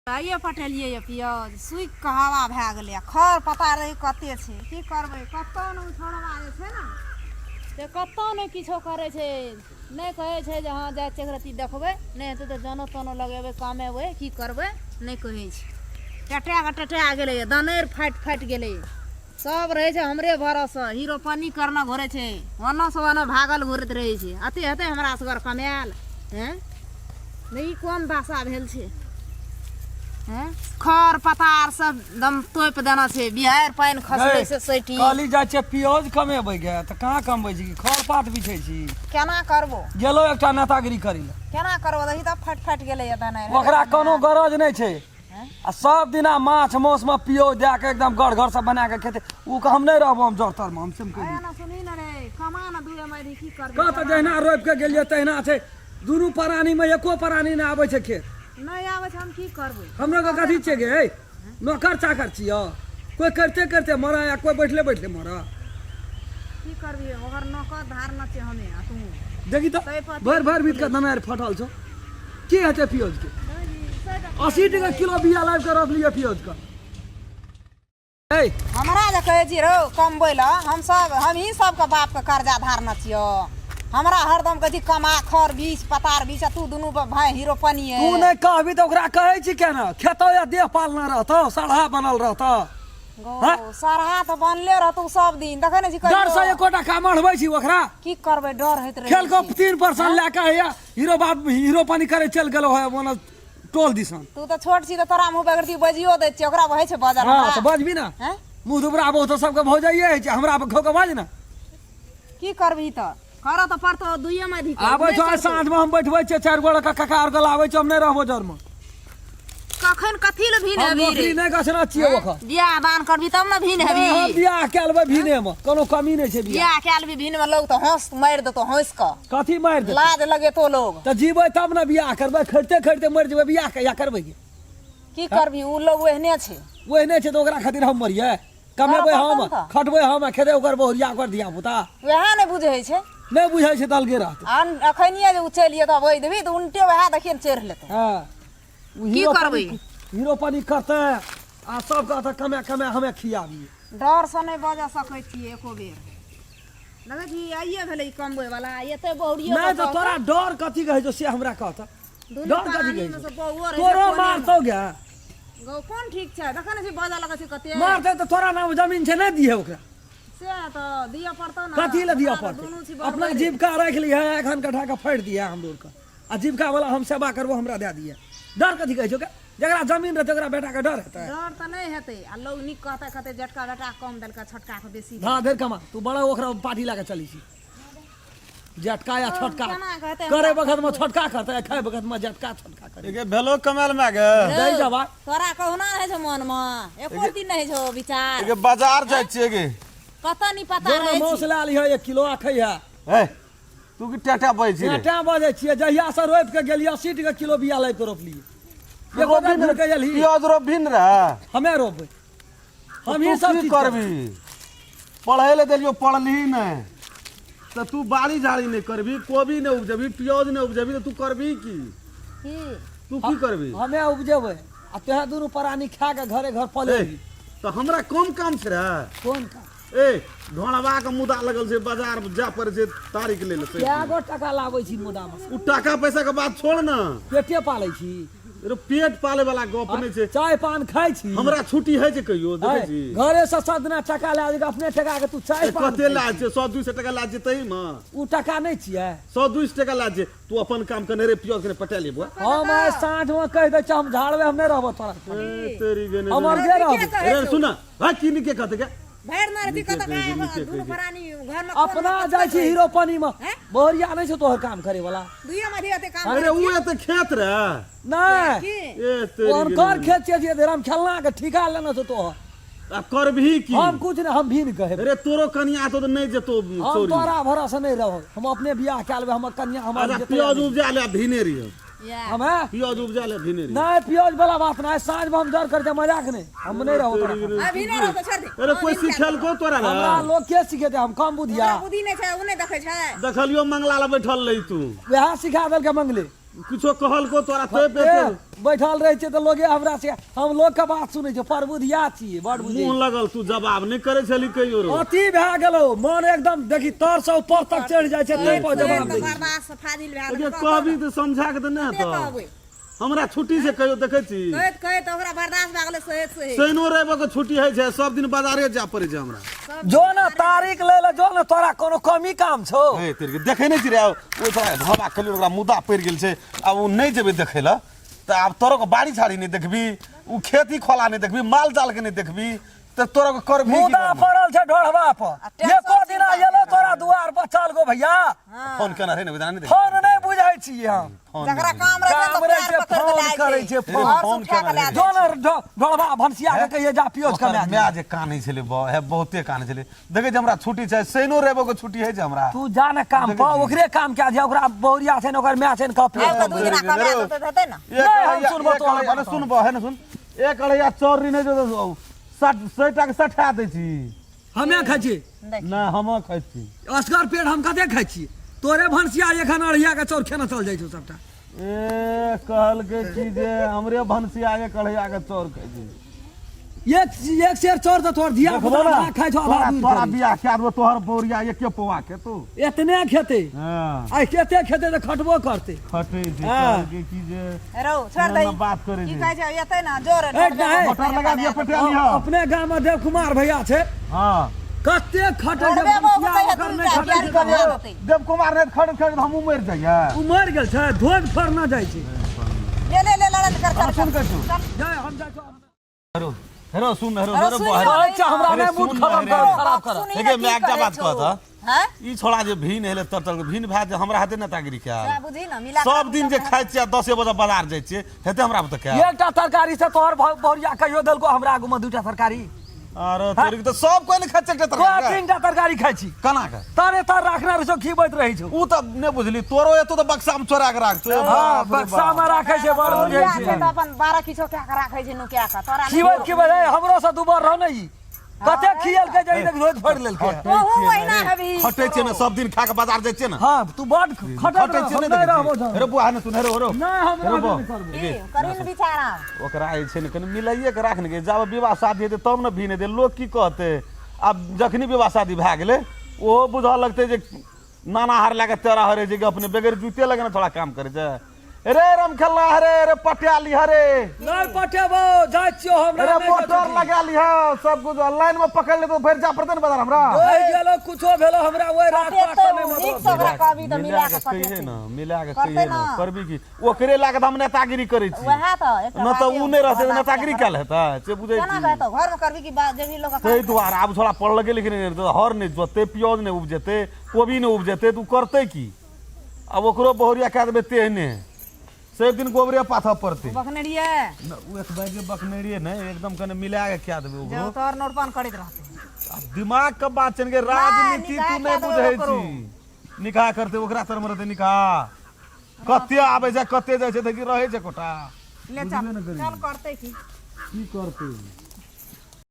आइए पटेलिए ये पियाज सुई कहावा भए गेलै खर पता रही कते छै की करबै कतौ न छोड़वा जे छै ने से कतौ न किछो करै छै नहीं कहै छै जे हां जाय चक्रती देखबै नहीं हेतै तऽ जानो तानो लगेबै कमेबै की करबै नहीं कहै छै टटा गेलै दनेर फाटि गेलै सब रहे छै हमरे भरोसा हीरो पानी करना घोरे छै वनो से वनो भागल घुरत रहे छै अति हेतै हमरा सगर कमायल हैं नहीं कोन भाषा भेल छै खर पतार सब दम तोप देना छै बिहार पानी खसले से सैटी काली जाय छै पियाज कमेबै गे त कहां कमबै छी खर पात बिछै छी केना करबो गेलो एकटा नेतागिरी करै ल केना करबो दही त फट गेलै दने ओकरा कोनो गरज नहीं छै आ सब दिना माछ मौस में पियाज दे के एकदम घर से बना के खेते उ के हम नहीं रहबो हम जड़तर में हम सिम कहि ना सुनी न रे कमा न दुए मैरी की करबे का त जहिना रोप के गेलिए तहिना छै दुनू प्राणी में एको प्राणी न आबै छै खेत नहीं आवे छै हम की करबै हमरा के कथि छै गे नौकर चाकर छियो कोई करते मरा या कोई बैठले मरा की करबी ओकर नौकर धार न छै हमें आ तू देखी तो भर बीत के दनार फटल छो की हेते पियाज के 80 टका किलो बिया लाइव के रख लिया पियाज का ए हमरा जे कहै छी रो कमबै ला हम ही सब के बाप के कर्जा धारना छियो हमरा हरदम कहै छी कमा खर बीच पतार बीच तू दुनू भाई हीरो पनिए तू नहीं कहबी तो ओकरा कहै छी केना खेतो या देह पालना रहतो सड़हा बनल रहतो सरहा तो बनले रहतौ सब दिन देखै नै छी डर से एकोटा काम मढ़बै छी ओकरा की करबै डर होइत रहे खेल को 3% लेके है हीरो बाप हीरो पानी करे चल गेलो है मोन टोल दिसन तू तो छोट छी तो तोरा मुंह पे करती बजियो दै छी ओकरा कहै छै बाजार हां तो बजबी ना मुंह दुबरा बहुत सब के भ जाइए है हमरा पे खो के बाज ना की करबी त करा तो पड़तो दुइये में धी आबै छ साँझ में हम बैठबै छ चार गोड़ का काका और गलाबै छ हम नहीं रहबो जर में कखन कथि ल भीन हेबी रे नौकरी नहीं गछना छियै ओखा बियाह दान करबी तब न भीन हेबी हम बियाह केलबै भीने में कोनो कमी नहीं छै बियाह केलबी भीन में लोग तो हंस मार देतो हंस क कथि मार दे लाज लगे तो लोग त जीबै तब न बियाह करबै खड़ते मर जेबै बियाह कहिया करबै की करबी उ लोग ओहने छै ओहने छै त ओकरा खातिर हम मरिए कमेबै हम खटबै हम खेदे ओकर बहुरिया कर दिया पुता वह नहीं बुझै छै नहीं बुझै छै दलगे रहत अखनिए जे उछलिए त वही देबी त उल्टे वह देखिए चढ़ लेतो हां की करबै हीरो पानी करते आ सब कहता कमे हमें खियाबी डर से नहीं बजा सकै छी एको बेर लगे छी आइए भेलै कमबै वाला एते बहुरियो नहीं तो तोरा डर कथि कहै छौ से हमरा कहता डर कथि कहै छौ तोरो मारतौ गे गौ कोन ठीक छै देखै नै छी बजा लगै छै कते मारतै त तोरा नाम जमीन छै नहीं दिए ओकरा से तो दिया पड़तो ना कथि ल दिया पड़तो अपना जीविका राख लिया एखन कठा के फाड़ दिया हम दूर का आ जीविका वाला हम सेवा करबो हमरा दे दिए डर कथि कहै छौ के जकरा जमीन रह तकरा बेटा के डर हेतै डर त नहीं हेतै आ लोग निक कहते झटका बेटा कम देलका छटका के बेसी हां देर कमा तू बड़ा ओकरा पार्टी लाके चली छी झटका या छटका करे वक्त में छटका करते खाए वक्त में झटका छटका करे के भेलो कमाल में गे दई जबा तोरा कहना है छ मन में एको दिन नहीं छो विचार के बाजार जाय छिए गे कत नहीं पता रहे दोनो मौस ला लियो 1 किलो आखै है ए तू की टाटा बज छी रे टाटा बजे छिए जहिया से रोप के गेलिए 80 टका किलो बिया लै के रोपलिए एगो दिन के गेली पियाज रो भिन रहा हमें रोपबै हम ही सब चीज करबी पढ़ै ले देलियो पढ़ली नहीं तो तू बाड़ी झाड़ी नहीं करबी कोबी नहीं उपजबी पियाज नहीं उपजबी तो तू करबी की तू की करबी हमें उपजेबै आ तेहा दुनु प्राणी खा के घरे घर पलेबी तो हमरा कम काम छै रे कोन का ए ढोलवा के मुदा लगल छै बाजार जा पर छै तारीख ले ले क्या गो टका लाबै छी मुदा में उ टाका पैसा के बात छोड़ ना पेटे पालै छी रे पेट पाले वाला गप नहीं छै चाय पान खाइ छी हमरा छुट्टी है छै कहियो देखै छी घरे से सदना टका ला दे अपने टका के तू चाय पान कते लाज छै 100 200 टका लाज छै तई में उ टका नहीं छियै 100 200 टका लाज छै तू अपन काम कने रे पियो के पटा लेबो हम आइ साँझ में कह दे छ हम झाड़वे हम नहीं रहबो तोरा तेरी गने हमर जे रहबो रे सुना हा की नि के कहत के भैर मार दी कत दुनु प्राणी घर में अपना जाय छी हीरो पानी में बोरिया नहीं छ तोहर काम करे वाला दुइये में दियते काम अरे उ एते खेत रे नहीं ए तेरी और कर खेत छै जे हम खेलना के ठिका लेना छ तोहर आ करबही की हम कुछ नहीं हम भी नहीं कहे अरे तोरो कनिया तो नहीं जेतो हम चोरी तोरा भरोसा नहीं रहो हम अपने बियाह के लेबे हमर कन्या हमर अरे पियाज उपजा ले भिने रहियो हमें पियाज उपजा ले भिने रहियो नहीं पियाज वाला बात नहीं साँझ में हम डर करते मजाक नहीं हम नहीं रहो तोरा अभी नहीं रहो तो छोड़ दे अरे कोई सिखल को तोरा ना हमरा लोग के सिखे हम कम बुधिया बुद्धि नहीं छै उ नहीं देखै छै देखलियो मंगला ला बैठल रही तू वह सिखा देल के मंगले किछो कहल को तोरा तो पे बैठल रहे छे तो लोगे हमरा से हम लोग के बात सुनै छे प्रबुधिया छिए बड़ बुद्धि मुंह लगल तू जवाब नहीं करे छली कहियो रो अति भए गेलो मन एकदम देखी तर से ऊपर तक चढ़ जाय छे तै पर जवाब दे बर्दाश्त फाजिल भए अगे गेल कहबी तो समझा के दे तो कहबै हमरा छुट्टी से कहियो देखै छी कहैत ओकरा बर्दाश्त भए गेलै सहे शनिओ रवि के छुट्टी है छे सब दिन बाजारे जा पड़े छे हमरा जो ना तारीख ले ले जो ना तोरा कोनो कमी काम छो ए तेरे के देखै नहीं छी रे ओ तोरा धबा कली ओकरा मुद्दा पड़ गेल छे अब उ नहीं जेबे देखै ल त अब तोरो के बाड़ी झाड़ी नहीं देखबी उ खेती खोला नहीं देखबी माल जाल के नहीं देखबी त तोरा के कर भी मुदा पड़ल छे ढोढ़वा पर एको दिन आयलो तोरा दुआर पर चल गो भैया फोन केना रे नहीं नहीं फोन नहीं बुझै छी हम जकरा काम रहे काम रहे छे फोन करे छे फोन केना जो ना ढोढ़वा भंसिया के कहिए जा पियोज कमे मैं आज कानै छले है बहुते कानै छले देखे जे हमरा छुट्टी छै शनिओ रवि के छुट्टी है जे हमरा तू जा ना काम पर ओकरे काम क्या जे ओकरा बोरिया छै न ओकर मैच छै न कॉपी दू दिना कमा देतै न हम सुनबो तो अरे सुनबो है न सुन एक अढ़ैया चौरी नहीं जो 60 टका 60 दै छी हमे खाइ छी ना हम खाइ छी असगर पेड़ हम कते खाइ छी तोरे भंसिया एखन अढ़िया के चौर खेना चल जाइ छौ सबटा ए कहल के छी जे हमरे भनसिया के कढ़ैया के चौर खाइ छी एक शेर चौर तो तोर दिया देखबो ना खाइ छौ आधा दूर तोरा बियाह क्या दो तोहर बोरिया एके पौआ के तू एतने खेते हां आई केते खेते तो खटबो करते खटै छी हाँ। कहल के की जे रो छोड़ दे ना बात करे की छी कहै छै एतै न जोर मोटर लगा दिया पटेली ह अपने गांव में देव कुमार भैया छै हां कते खटे जे करबे बाबू भंसिया कहै ओकर तू नहीं जा खटे प्यार करबे देव कुमार ने खड़ खड़ हम मर जाइए उ मर गेल छै धोज फर न जाइ छै ले लड़त कर सुन के तू जाय हम जा छौ हेरो हेरो सुन हेरो अरे हेरो सुन, हेरो अच्छा हमरा अरे नहीं मूड सुन खराब रे। कर खराब कर देखे मैं एकटा बात कहत हैं ई छोड़ा जे भीन हेले तरतर भीन भए जे हमरा हाथे नेतागिरी क्या जा बुझी न मिला सब दिन जे खाइ छियै 10 बजे बाजार जाइ छियै हेते हमरा बता क्या एकटा तरकारी से तोहर बोरिया कहियो देलको हमरा आगू में दूटा तरकारी अरे तोरी के तो सब कोई नहीं खाइ छै तो तरकारी तीनटा तरकारी खाइ छी कना के तारे तार राखना रहो खीबैत रही छौ उ त ने बुझली तोरो एतो त बक्सा में चोरा के राख छो हां बक्सा में राखै छै बड़ बुझै छै छै त अपन 12 किछो क्या के राखै छै नुकिया के तोरा खीबैत खीबैत हमरो से दुबर रह नहीं कते खियल के जाई देख रोज फोड़ लेल के ओहू महीना हेबी खटै छै ने सब दिन खा के बाजार जाइ छै ने हां तू बड खटत खटै छै नहीं रहबो ने हेरो बुआ ने सुन हेरो हेरो नहीं हम हेरो बो की करिन बिचारा ओकरा जे छै ने कनि मिलाइए के राखने के जब विवाह शादी हेतै तब ने भीने दे लोग की कहते अब जखनी विवाह शादी भए गेलै ओहो बुझऽ लगतै जे नाना हार लए के तेरा हरे जे अपने बगैर जूते लगे ना थोड़ा काम करे छै रे रमखेला हरे रे पटियाली हरे नहीं पटेबो जाय छियो हमरा रे मोटर लगा ली है सब कुछ लाइन में पकड़ ले तो फिर जा पड़ते ना बाजार हमरा ओइ गेलो कुछो भेलो हमरा ओइ रात पास में ठीक मतलब सबरा कभी त मिला के कहिए ना मिला के करते कहिए ना ना। करबी की ओकरे लागे हम नेतागिरी करै छी वह त न त उ नहीं रहते नेतागिरी क्या लेता से बुझै केना छी कहतो घर में करबी की बात जे भी लोग का ताहि दुआरे आब थोड़ा पढ़ लगे लेकिन हर नहीं जोते प्याज नहीं उपजेते कोबी नहीं उपजेते तू करते की अब ओकरो बहुरिया कह देबे तेहने सब दिन गोबरे पाथा पड़ते बखनड़िए उ एक बार बकनेरिए नहीं एकदम कने मिला के क्या देबे जो ओकरो तोर नोटपान करैत रहते अब दिमाग का बात चल के राजनीति निकाह तू नहीं कऽ देबे बुझै ओकरो। छी निकाह करते ओकरा तर मरते निकाह कते आबै छै कते जाइ छै त की रहै छै कोटा ले चल चल करते की की करते